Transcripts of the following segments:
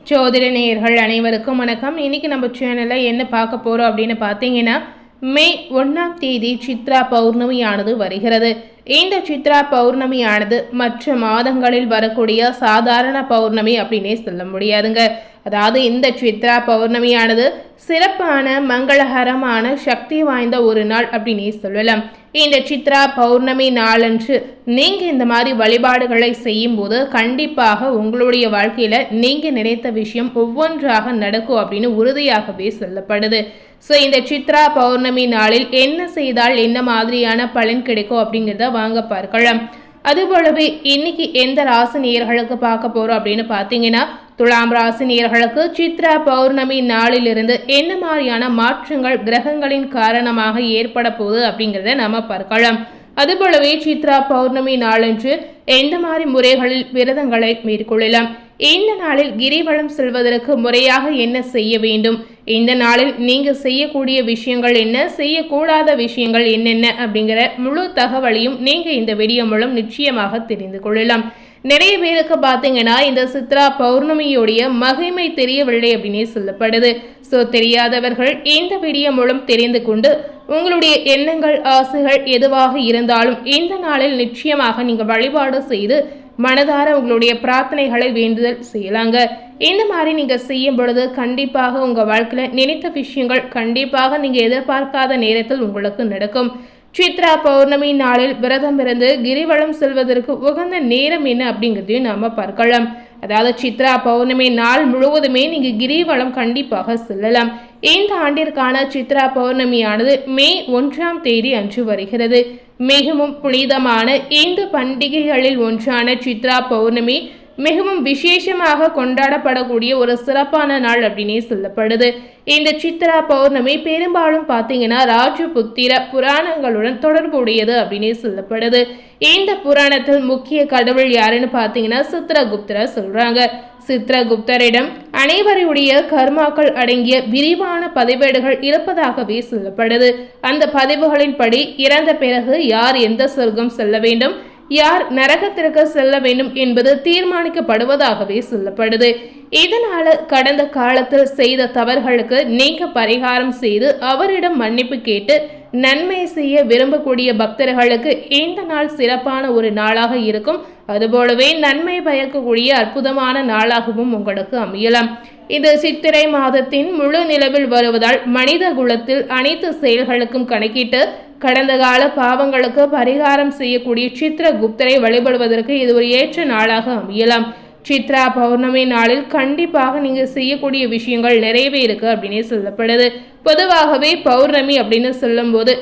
ஜோதிட நேயர்கள் அனைவருக்கும் வணக்கம். இன்னைக்கு நம்ம சேனலில் என்ன பார்க்க போகிறோம் அப்படின்னு பார்த்தீங்கன்னா, மே 1ஆம் தேதி சித்ரா பௌர்ணமியானது வருகிறது. இந்த சித்ரா பௌர்ணமியானது மற்ற மாதங்களில் வரக்கூடிய சாதாரண பௌர்ணமி அப்படின்னே சொல்ல முடியாதுங்க. அதாவது இந்த சித்ரா பௌர்ணமியானது சிறப்பான மங்களகரமான சக்தி வாய்ந்த ஒரு நாள் அப்படின்னே சொல்லலாம். இந்த சித்ரா பௌர்ணமி நாளன்று நீங்கள் இந்த மாதிரி வழிபாடுகளை செய்யும்போது கண்டிப்பாக உங்களுடைய வாழ்க்கையில் நீங்கள் நினைத்த விஷயம் ஒவ்வொன்றாக நடக்கும் அப்படின்னு உறுதியாகவே சொல்லப்படுது. ஸோ இந்த சித்ரா பௌர்ணமி நாளில் என்ன செய்தால் என்ன மாதிரியான பலன் கிடைக்கும் அப்படிங்கிறத வாங்க பார்க்கலாம். அதுபோலவே இன்னைக்கு எந்த ராசி நேயர்களுக்கு பார்க்க போகிறோம் அப்படின்னு பார்த்தீங்கன்னா, துலாம் ராசி நேயர்களுக்கு சித்ரா பௌர்ணமி நாளிலிருந்து என்ன மாதிரியான மாற்றங்கள் கிரகங்களின் காரணமாக ஏற்பட போகுது அப்படிங்கிறத நம்ம பார்க்கலாம். அதுபோலவே சித்ரா பௌர்ணமி நாளன்று எந்த மாதிரி முறைகளில் விரதங்களை மேற்கொள்ளலாம், இந்த நாளில் கிரிவலம் செல்வதற்கு முறையாக என்ன செய்ய வேண்டும், இந்த நாளில் நீங்கள் செய்யக்கூடிய விஷயங்கள் என்ன, செய்யக்கூடாத விஷயங்கள் என்னென்ன அப்படிங்கிற முழு தகவலையும் நீங்கள் இந்த வீடியோ மூலம் நிச்சயமாக தெரிந்து கொள்ளலாம். நிறைய பேருக்கு பார்த்தீங்கன்னா இந்த சித்ரா பௌர்ணமியோடைய மகிமை தெரியவில்லை அப்படின்னே சொல்லப்படுது. ஸோ தெரியாதவர்கள் இந்த வீடியோ மூலம் தெரிந்து கொண்டு உங்களுடைய எண்ணங்கள் ஆசைகள் எதுவாக இருந்தாலும் இந்த நாளில் நிச்சயமாக நீங்கள் வழிபாடு செய்து மனதார உங்களுடைய பிரார்த்தனைகளை வேண்டுதல் செய்யலாங்க. இந்த மாதிரி நீங்கள் செய்யும் பொழுது கண்டிப்பாக உங்கள் வாழ்க்கையில் நினைத்த விஷயங்கள் கண்டிப்பாக நீங்கள் எதிர்பார்க்காத நேரத்தில் உங்களுக்கு நடக்கும். சித்ரா பௌர்ணமி நாளில் விரதம் இருந்து கிரிவலம் செல்வதற்கு உகந்த நேரம் என்ன அப்படிங்கிறதையும் நாம பார்க்கலாம். அதாவது சித்ரா பௌர்ணமி நாள் முழுவதுமே நீங்க கிரிவலம் கண்டிப்பாக செல்லலாம். இந்த ஆண்டிற்கான சித்ரா பௌர்ணமியானது மே 1ஆம் தேதி அன்று வருகிறது. மிகவும் புனிதமான இந்த பண்டிகைகளில் ஒன்றான சித்ரா பௌர்ணமி மிகவும் விசேஷமாக கொண்டாடப்படக்கூடிய ஒரு சிறப்பான நாள் அப்படின்னே சொல்லப்படுது. இந்த சித்ரா பௌர்ணமி பெரும்பாலும் பார்த்தீங்கன்னா ராஜபுத்திர புராணங்களுடன் தொடர்புடையது அப்படின்னே சொல்லப்படுது. இந்த புராணத்தில் முக்கிய கடவுள் யாருன்னு பார்த்தீங்கன்னா சித்ரகுப்தரை சொல்றாங்க. சித்ரகுப்தரிடம் அனைவருடைய கர்மாக்கள் அடங்கிய விரிவான பதிவேடுகள் இருப்பதாகவே சொல்லப்படுது. அந்த பதிவுகளின்படி இறந்த பிறகு யார் எந்த சொர்க்கம் செல்ல வேண்டும், யார் நரகத்திற்கு செல்ல வேண்டும் என்பது தீர்மானிக்கப்படுவதாகவே சொல்லப்படுது. இதனால கடந்த காலத்தில் செய்த தவறுகளுக்கு நீங்க பரிகாரம் செய்து அவரிடம் மன்னிப்பு கேட்டு நன்மை செய்ய விரும்பக்கூடிய பக்தர்களுக்கு இந்த நாள் சிறப்பான ஒரு நாளாக இருக்கும். அதுபோலவே நன்மை பயக்கக்கூடிய அற்புதமான நாளாகவும் உங்களுக்கு அமையலாம். இது சித்திரை மாதத்தின் முழு நிலவில் வருவதால் மனித குலத்தில் அனைத்து செயல்களுக்கும் கணக்கிட்டு கடந்த கால பாவங்களுக்கு பரிகாரம் செய்யக்கூடிய சித்ரகுப்தரை வழிபடுவதற்கு இது ஒரு ஏற்ற நாளாக அமையலாம். சித்ரா பௌர்ணமி நாளில் கண்டிப்பாக நீங்க செய்யக்கூடிய விஷயங்கள் நிறையவே இருக்கு அப்படின்னே சொல்லப்படுது. பொதுவாகவே பௌர்ணமி அப்படின்னு சொல்லும் போது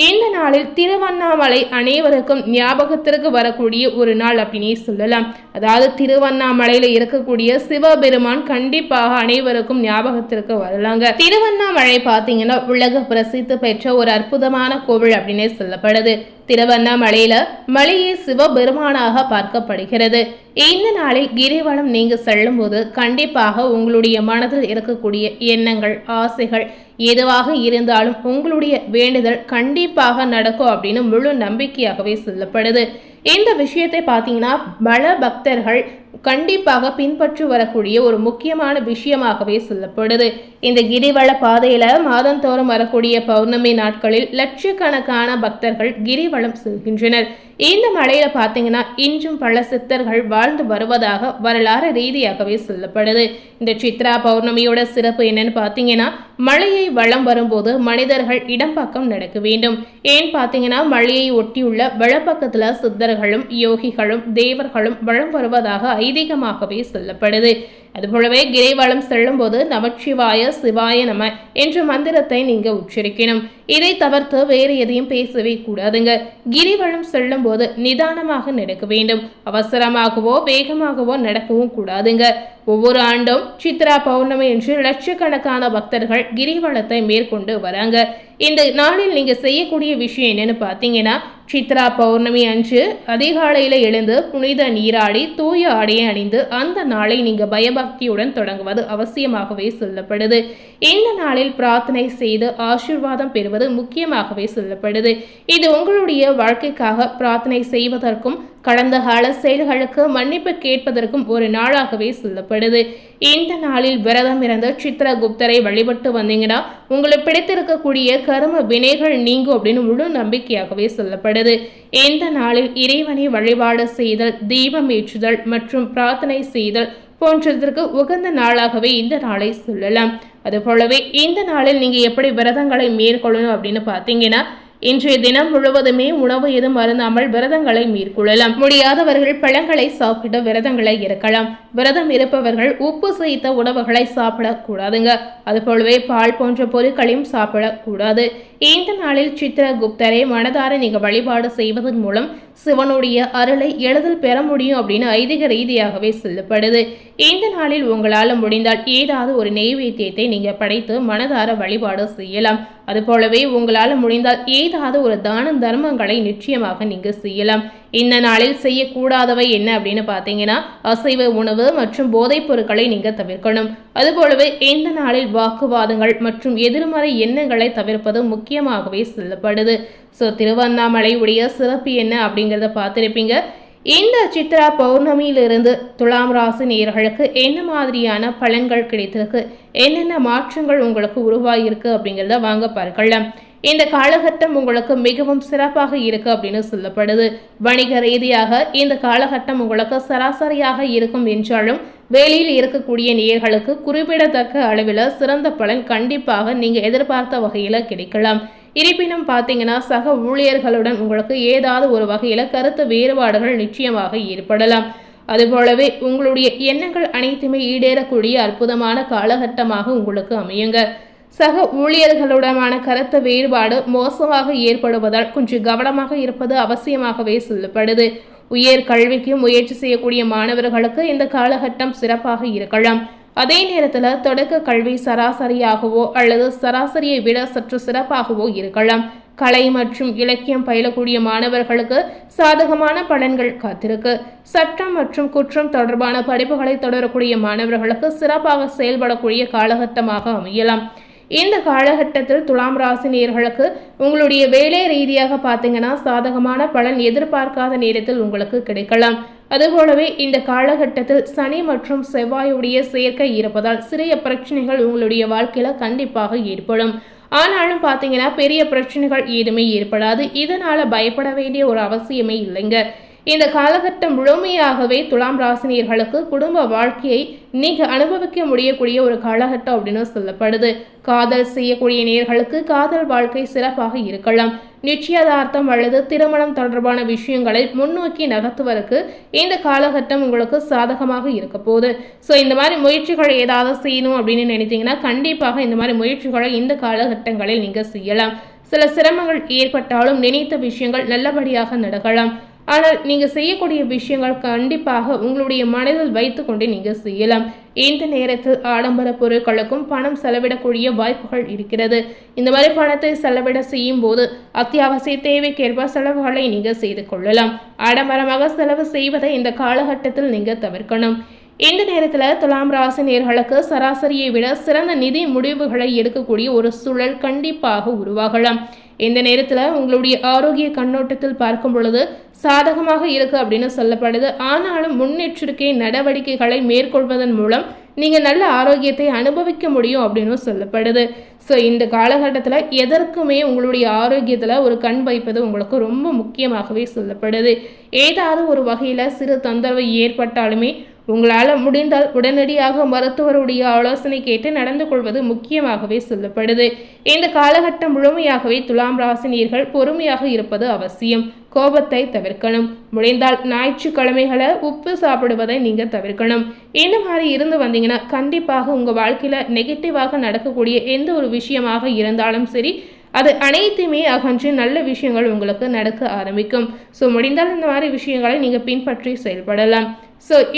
இந்த நாளில் திருவண்ணாமலை அனைவருக்கும் ஞாபகத்திற்கு வரக்கூடிய ஒரு நாள் அப்படின்னே சொல்லலாம். அதாவது திருவண்ணாமலையில இருக்கக்கூடிய சிவபெருமான் கண்டிப்பாக அனைவருக்கும் ஞாபகத்திற்கு வரலாங்க. திருவண்ணாமலை பார்த்தீங்கன்னா உலக பிரசித்தி பெற்ற ஒரு அற்புதமான கோவில் அப்படின்னே சொல்லப்படுது. திருவண்ணாமலையில மலையே சிவபெருமானாக பார்க்கப்படுகிறது. இந்த நாளில் கிரிவலம் நீங்க செல்லும் போது கண்டிப்பாக உங்களுடைய மனதில் இருக்கக்கூடிய எண்ணங்கள் ஆசைகள் எதுவாக இருந்தாலும் உங்களுடைய வேண்டுதல் கண்டிப்பாக நடக்கும் அப்படின்னு முழு நம்பிக்கையாகவே சொல்லப்படுது. இந்த விஷயத்தை பார்த்தீங்கன்னா பல பக்தர்கள் கண்டிப்பாக பின்பற்றி வரக்கூடிய ஒரு முக்கியமான விஷயமாகவே சொல்லப்படுது. இந்த கிரிவல பாதையில மாதந்தோறும் வரக்கூடிய பௌர்ணமி நாட்களில் லட்சக்கணக்கான பக்தர்கள் கிரிவலம் செல்கின்றனர். இந்த மலையில பார்த்தீங்கன்னா இன்றும் பல சித்தர்கள் வாழ்ந்து வருவதாக வரலாறு ரீதியாகவே சொல்லப்படுது. இந்த சித்ரா பௌர்ணமியோட சிறப்பு என்னன்னு பார்த்தீங்கன்னா, மலையை வலம் வரும்போது மனிதர்கள் இடம் பக்கம் நடக்க வேண்டும். ஏன் பார்த்தீங்கன்னா மலையை ஒட்டியுள்ள வலப்பக்கத்துல சித்தர்களும் யோகிகளும் தேவர்களும் வலம் வருவதாக ஐதீகமாகவே சொல்லப்படுது. அதுபோலவே கிரிவலம் செல்லும் போது நமச்சிவாய சிவாய நம என்ற மந்திரத்தை நீங்க உச்சரிக்கணும். இதை தவிர்த்து வேறு எதையும் பேசவே கூடாதுங்க. கிரிவலம் செல்லும் போது நிதானமாக நடக்க வேண்டும். அவசரமாகவோ வேகமாகவோ நடக்கவும் கூடாதுங்க. ஒவ்வொரு ஆண்டும் சித்ரா பௌர்ணமி என்று லட்சக்கணக்கான பக்தர்கள் கிரிவலத்தை மேற்கொண்டு வராங்க. இந்த நாளில் நீங்க செய்யக்கூடிய விஷயம் என்னன்னு பார்த்தீங்கன்னா, சித்ரா பௌர்ணமி அன்று அதிகாலையில எழுந்து புனித நீராடி தூய ஆடையை அணிந்து அந்த நாளை நீங்க பயபக்தியுடன் தொடங்குவது அவசியமாகவே சொல்லப்படுது. இந்த நாளில் பிரார்த்தனை செய்து ஆசீர்வாதம் பெறுவது முக்கியமாகவே சொல்லப்படுது. இது உங்களுடைய வாழ்க்கைக்காக பிரார்த்தனை செய்வதற்கும் கடந்த கால செயல்களுக்கு மன்னிப்பு கேட்பதற்கும் ஒரு நாளாகவே சொல்லப்படுது. இந்த நாளில் விரதம் இருந்து சித்ரகுப்தரை வழிபட்டு வந்தீங்கன்னா உங்களுக்கு பிடித்திருக்கக்கூடிய கர்ம வினைகள் நீங்கும் அப்படின்னு முழு நம்பிக்கையாகவே சொல்லப்படுது. இந்த நாளில் இறைவனை வழிபாடு செய்தல், தீபம் ஏற்றுதல் மற்றும் பிரார்த்தனை செய்தல் போன்றதற்கு உகந்த நாளாகவே இந்த நாளை சொல்லலாம். அதுபோலவே இந்த நாளில் நீங்க எப்படி விரதங்களை மேற்கொள்ளணும் அப்படின்னு பார்த்தீங்கன்னா, இன்றைய தினம் முழுவதுமே உணவு எதுவும் அருந்தாமல் விரதங்களை மேற்கொள்ளலாம். முடியாதவர்கள் பழங்களை சாப்பிட்டு விரதங்களை இருக்கலாம். விரதம் இருப்பவர்கள் உப்பு சேர்த்த உணவுகளை சாப்பிடக்கூடாதுங்க. அதுபோலவே பால் போன்ற பொருட்களையும் சாப்பிடக்கூடாது. இந்த நாளில் சித்ரகுப்தரை மனதார நீங்க வழிபாடு செய்வதன் மூலம் சிவனுடைய அருளை எளிதில் பெற முடியும் அப்படின்னு ஐதீக ரீதியாகவே சொல்லப்படுது. இந்த நாளில் உங்களால் முடிந்தால் ஏதாவது ஒரு நெய்வேத்தியத்தை நீங்க படைத்து மனதார வழிபாடு செய்யலாம். அதுபோலவே உங்களால் முடிந்தால் ஏதாவது ஒரு தான தர்மங்களை நிச்சயமாக நீங்க செய்யலாம். இந்த நாளில் செய்யக்கூடாதவை என்ன அப்படின்னு பார்த்தீங்கன்னா, அசைவ உணவு மற்றும் போதைப் பொருட்களை நீங்க தவிர்க்கணும். அதுபோலவே இந்த நாளில் வாக்குவாதங்கள் மற்றும் எதிர்மறை எண்ணங்களை தவிர்ப்பது முக்கியமாகவே சொல்லப்படுது. திருவண்ணாமலை உடைய சிறப்பு என்ன அப்படிங்கிறத பார்த்திருப்பீங்க. இந்த சித்ரா பௌர்ணமியிலிருந்து துலாம் ராசி நேயர்களுக்கு என்ன மாதிரியான பலன்கள் கிடைத்திருக்கு, என்னென்ன மாற்றங்கள் உங்களுக்கு உருவாகியிருக்கு அப்படிங்கிறத வாங்க பார்க்கலாம். இந்த காலகட்டம் உங்களுக்கு மிகவும் சிறப்பாக இருக்கு அப்படின்னு சொல்லப்படுது. வணிக ரீதியாக இந்த காலகட்டம் உங்களுக்கு சராசரியாக இருக்கும் என்றாலும் வேலையில் இருக்கக்கூடிய நேயர்களுக்கு குறிப்பிடத்தக்க அளவில் சிறந்த பலன் கண்டிப்பாக நீங்க எதிர்பார்த்த வகையில கிடைக்கலாம். இருப்பினும் பார்த்தீங்கன்னா, சக ஊழியர்களுடன் உங்களுக்கு ஏதாவது ஒரு வகையில கருத்து வேறுபாடுகள் நிச்சயமாக ஏற்படலாம். அதுபோலவே உங்களுடைய எண்ணங்கள் அனைத்துமே ஈடேறக்கூடிய அற்புதமான காலகட்டமாக உங்களுக்கு அமையுங்க. சக ஊழியர்களுடனான கருத்து வேறுபாடு மோசமாக ஏற்படுவதால் கொஞ்சம் கவனமாக இருப்பது அவசியமாகவே சொல்லப்படுது. உயர் கல்விக்கு முயற்சி செய்யக்கூடிய மாணவர்களுக்கு இந்த காலகட்டம் சிறப்பாக இருக்கலாம். அதே நேரத்தில் தொடக்க கல்வி சராசரியாகவோ அல்லது சராசரியை விட சற்று சிறப்பாகவோ இருக்கலாம். கலை மற்றும் இலக்கியம் பயிலக்கூடிய மாணவர்களுக்கு சாதகமான பலன்கள் காத்திருக்கு. சட்டம் மற்றும் குற்றம் தொடர்பான படிப்புகளை தொடரக்கூடிய மாணவர்களுக்கு சிறப்பாக செயல்படக்கூடிய காலகட்டமாக அமையலாம். இந்த காலகட்டத்தில் துலாம் ராசி நேயர்களுக்கு உங்களுடைய வேலை ரீதியாக பார்த்தீங்கன்னா சாதகமான பலன் எதிர்பார்க்காத நேரத்தில் உங்களுக்கு கிடைக்கலாம். அதுபோலவே இந்த காலகட்டத்தில் சனி மற்றும் செவ்வாயுடைய சேர்க்கை இருப்பதால் சிறிய பிரச்சனைகள் உங்களுடைய வாழ்க்கையில கண்டிப்பாக ஏற்படும். ஆனாலும் பார்த்தீங்கன்னா பெரிய பிரச்சனைகள் எதுவுமே ஏற்படாது. இதனால பயப்பட வேண்டிய ஒரு அவசியமே இல்லைங்க. இந்த காலகட்டம் முழுமையாகவே துலாம் ராசினியர்களுக்கு குடும்ப வாழ்க்கையை நீங்க அனுபவிக்க முடியக்கூடிய ஒரு காலகட்டம் அப்படின்னு சொல்லப்படுது. காதல் செய்யக்கூடிய நேயர்களுக்கு காதல் வாழ்க்கை சிறப்பாக இருக்கலாம். நிச்சயதார்த்தம் அல்லது திருமணம் தொடர்பான விஷயங்களை முன்னோக்கி நகர்த்துவதற்கு இந்த காலகட்டம் உங்களுக்கு சாதகமாக இருக்க போகுது. இந்த மாதிரி முயற்சிகளை ஏதாவது செய்யணும் அப்படின்னு நினைத்தீங்கன்னா கண்டிப்பாக இந்த மாதிரி முயற்சிகளை இந்த காலகட்டங்களில் நீங்க செய்யலாம். சில சிரமங்கள் ஏற்பட்டாலும் நினைத்த விஷயங்கள் நல்லபடியாக நடக்கலாம். ஆனால் நீங்கள் செய்யக்கூடிய விஷயங்கள் கண்டிப்பாக உங்களுடைய மனதில் வைத்து கொண்டு நீங்கள் செய்யலாம். இந்த நேரத்தில் ஆடம்பர பொருட்களுக்கும் பணம் செலவிடக்கூடிய வாய்ப்புகள் இருக்கிறது. இந்த மாதிரி பணத்தை செலவிட செய்யும் போது அத்தியாவசிய தேவைக்கேற்ப செலவுகளை நீங்கள் செய்து கொள்ளலாம். ஆடம்பரமாக செலவு செய்வதை இந்த காலகட்டத்தில் நீங்கள் தவிர்க்கணும். இந்த நேரத்தில் துலாம் ராசி நேயர்களுக்கு சராசரியை விட சிறந்த நிதி முடிவுகளை எடுக்கக்கூடிய ஒரு சூழல் கண்டிப்பாக உருவாகலாம். இந்த நேரத்தில் உங்களுடைய ஆரோக்கிய கண்ணோட்டத்தில் பார்க்கும் பொழுது சாதகமாக இருக்கு அப்படின்னு சொல்லப்படுது. ஆனாலும் முன்னெச்சரிக்கை நடவடிக்கைகளை மேற்கொள்வதன் மூலம் நீங்கள் நல்ல ஆரோக்கியத்தை அனுபவிக்க முடியும் அப்படின்னு சொல்லப்படுது. இந்த காலகட்டத்தில் எதற்குமே உங்களுடைய ஆரோக்கியத்தில் ஒரு கண் வைப்பது உங்களுக்கு ரொம்ப முக்கியமாகவே சொல்லப்படுது. ஏதாவது ஒரு வகையில் சிறு தொந்தரவு ஏற்பட்டாலுமே உங்களால் முடிந்தால் உடனடியாக மருத்துவருடைய ஆலோசனை கேட்டு நடந்து கொள்வது முக்கியமாகவே சொல்லப்படுது. இந்த காலகட்டம் முழுமையாகவே துலாம் ராசினியர்கள் பொறுமையாக இருப்பது அவசியம். கோபத்தை தவிர்க்கணும். முடிந்தால் ஞாயிற்றுக்கிழமைகளை உப்பு சாப்பிடுவதை நீங்கள் தவிர்க்கணும். இந்த மாதிரி இருந்து வந்தீங்கன்னா கண்டிப்பாக உங்கள் வாழ்க்கையில் நெகட்டிவாக நடக்கக்கூடிய எந்த ஒரு விஷயமாக இருந்தாலும் சரி அது அனைத்துமே அகன்று நல்ல விஷயங்கள் உங்களுக்கு நடக்க ஆரம்பிக்கும். முடிந்தால் இந்த மாதிரி விஷயங்களை நீங்கள் பின்பற்றி செயல்படலாம்.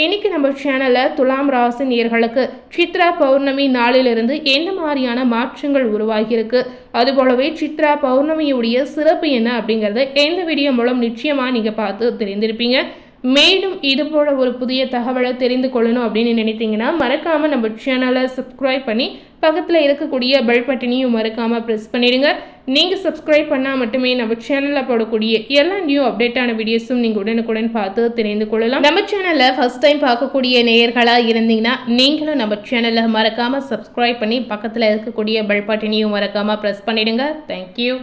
இன்னைக்கு நம்ம சேனலில் துலாம் ராசி நேயர்களுக்கு சித்ரா பௌர்ணமி நாளிலிருந்து என்ன மாதிரியான மாற்றங்கள் உருவாகியிருக்கு, அதுபோலவே சித்ரா பௌர்ணமியுடைய சிறப்பு என்ன அப்படிங்கிறத இந்த வீடியோ மூலம் நிச்சயமாக நீங்கள் பார்த்து தெரிந்திருப்பீங்க. மேலும் இது போல ஒரு புதிய தகவலை தெரிந்து கொள்ளணும் அப்படின்னு நினைத்தீங்கன்னா மறக்காமல் நம்ம சேனலை சப்ஸ்கிரைப் பண்ணி பக்கத்தில் இருக்கக்கூடிய பெல் பட்டனையும் மறக்காமல் ப்ரெஸ் பண்ணிடுங்க. நீங்கள் சப்ஸ்கிரைப் பண்ணால் மட்டுமே நம்ம சேனலில் போடக்கூடிய எல்லா நியூ அப்டேட்டான வீடியோஸும் நீங்கள் உடனுக்குடன் பார்த்து தெரிந்து கொள்ளலாம். நம்ம சேனலில் ஃபர்ஸ்ட் டைம் பார்க்கக்கூடிய நேயர்களாக இருந்தீங்கன்னா நீங்களும் நம்ம சேனலில் மறக்காமல் சப்ஸ்கிரைப் பண்ணி பக்கத்தில் இருக்கக்கூடிய பெல் பட்டனையும் மறக்காமல் ப்ரெஸ் பண்ணிடுங்க. தேங்க்யூ.